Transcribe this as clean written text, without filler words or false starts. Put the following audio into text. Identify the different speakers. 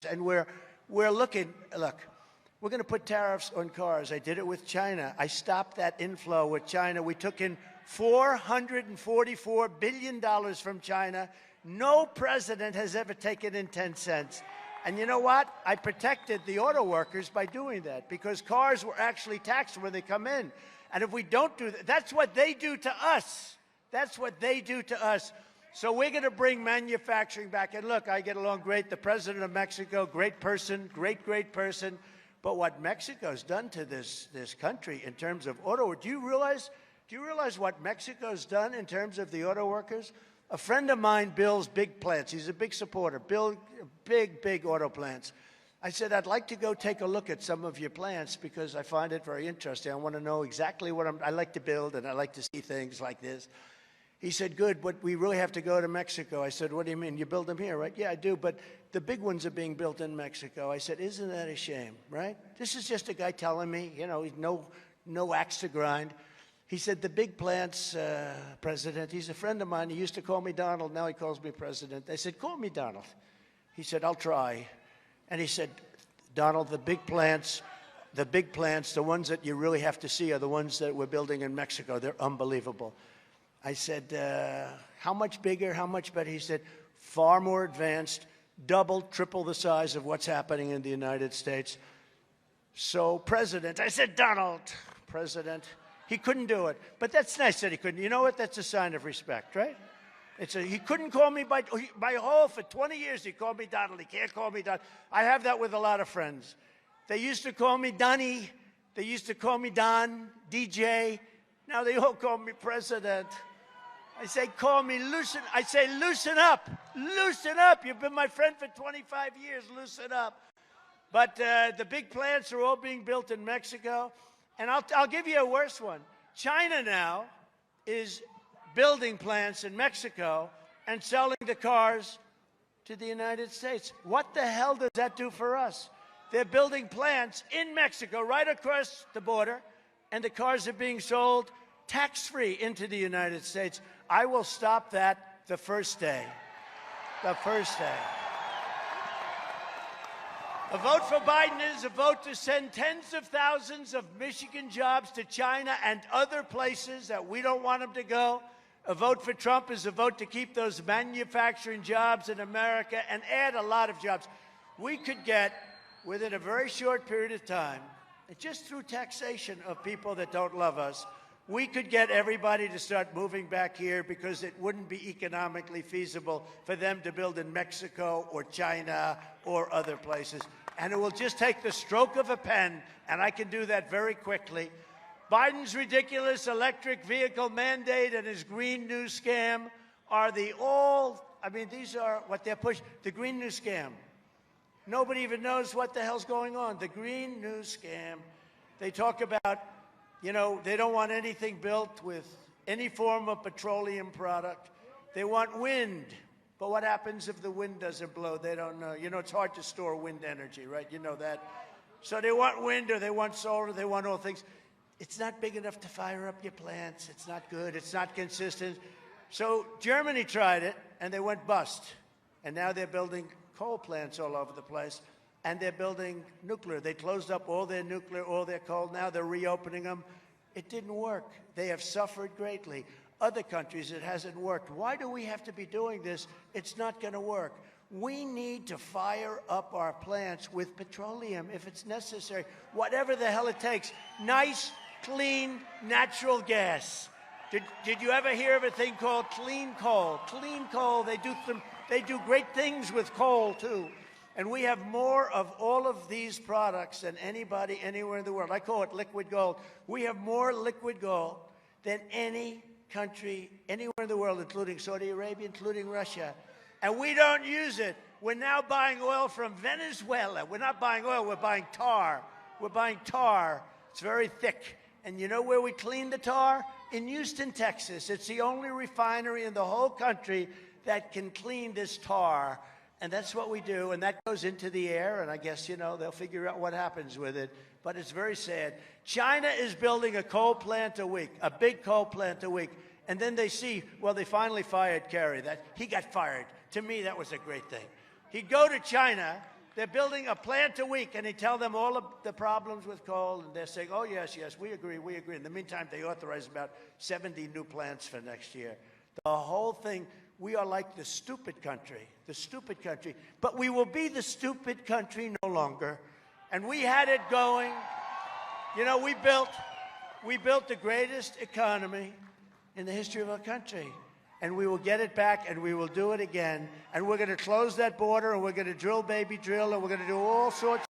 Speaker 1: And we're looking, look, we're going to put tariffs on cars. I did it with China. I stopped that inflow with China. We took in $444 billion from China. No president has ever taken in 10 cents. And you know what? I protected the auto workers by doing that because cars were actually taxed when they come in. And if we don't do that, that's what they do to us. That's what they do to us. So we're going to bring manufacturing back. And look, I get along great. The president of Mexico, great person, great person. But what Mexico's done to this country in terms of auto, do you realize what Mexico's done in terms of the auto workers? A friend of mine builds big plants. He's a big supporter, build big auto plants. I said, I'd like to go take a look at some of your plants because I find it very interesting. I want to know exactly what I like to build, and I like to see things like this. He said, good, but we really have to go to Mexico. I said, what do you mean? You build them here, right? Yeah, I do, but the big ones are being built in Mexico. I said, isn't that a shame, right? This is just a guy telling me, you know, he's no axe to grind. He said, the big plants, President, he's a friend of mine. He used to call me Donald. Now he calls me President. I said, call me Donald. He said, I'll try. And he said, Donald, the big plants, the ones that you really have to see are the ones that we're building in Mexico. They're unbelievable. I said, how much bigger, how much better? He said, far more advanced, double, triple the size of what's happening in the United States. So, President, I said, Donald, President, he couldn't do it. But that's nice that he couldn't. You know what? That's a sign of respect, right? He couldn't call me by whole, for 20 years he called me Donald. He can't call me Donald. I have that with a lot of friends. They used to call me Donnie. They used to call me Don, DJ. Now they all call me President. I say, call me loosen. I say, loosen up. Loosen up. You've been my friend for 25 years. Loosen up. But the big plants are all being built in Mexico. And I'll give you a worse one. China now is building plants in Mexico and selling the cars to the United States. What the hell does that do for us? They're building plants in Mexico right across the border, and the cars are being sold tax-free into the United States. I will stop that the first day. The first day. A vote for Biden is a vote to send tens of thousands of Michigan jobs to China and other places that we don't want them to go. A vote for Trump is a vote to keep those manufacturing jobs in America and add a lot of jobs. We could get, within a very short period of time, just through taxation of people that don't love us, we could get everybody to start moving back here because it wouldn't be economically feasible for them to build in Mexico or China or other places. And it will just take the stroke of a pen, and I can do that very quickly. Biden's ridiculous electric vehicle mandate and his Green New Scam are these are what they're pushing. The Green New Scam. Nobody even knows what the hell's going on. The Green New Scam. They talk about, you know, they don't want anything built with any form of petroleum product. They want wind. But what happens if the wind doesn't blow? They don't know. You know, it's hard to store wind energy, right? You know that. So they want wind, or they want solar, they want all things. It's not big enough to fire up your plants. It's not good. It's not consistent. So Germany tried it, and they went bust. And now they're building coal plants all over the place, and they're building nuclear. They closed up all their nuclear, all their coal. Now they're reopening them. It didn't work. They have suffered greatly. Other countries, it hasn't worked. Why do we have to be doing this? It's not going to work. We need to fire up our plants with petroleum if it's necessary, whatever the hell it takes. Nice, clean, natural gas. Did you ever hear of a thing called clean coal? Clean coal, they do great things with coal, too. And we have more of all of these products than anybody anywhere in the world. I call it liquid gold. We have more liquid gold than any country anywhere in the world, including Saudi Arabia, including Russia. And we don't use it. We're now buying oil from Venezuela. We're not buying oil, we're buying tar. We're buying tar. It's very thick. And you know where we clean the tar? In Houston, Texas. It's the only refinery in the whole country that can clean this tar. And that's what we do, and that goes into the air, and I guess, you know, they'll figure out what happens with it. But it's very sad. China is building a coal plant a week, a big coal plant a week. And then they see, well, they finally fired Kerry. He got fired. To me, that was a great thing. He'd go to China, They're building a plant a week, and they tell them all of the problems with coal, and they're saying, oh, yes, yes, we agree, we agree. In the meantime, they authorize about 70 new plants for next year. The whole thing, we are like the stupid country, but we will be the stupid country no longer. And we had it going. You know, we built the greatest economy in the history of our country. And we will get it back, and we will do it again. And we're going to close that border, and we're going to drill, baby, drill, and we're going to do all sorts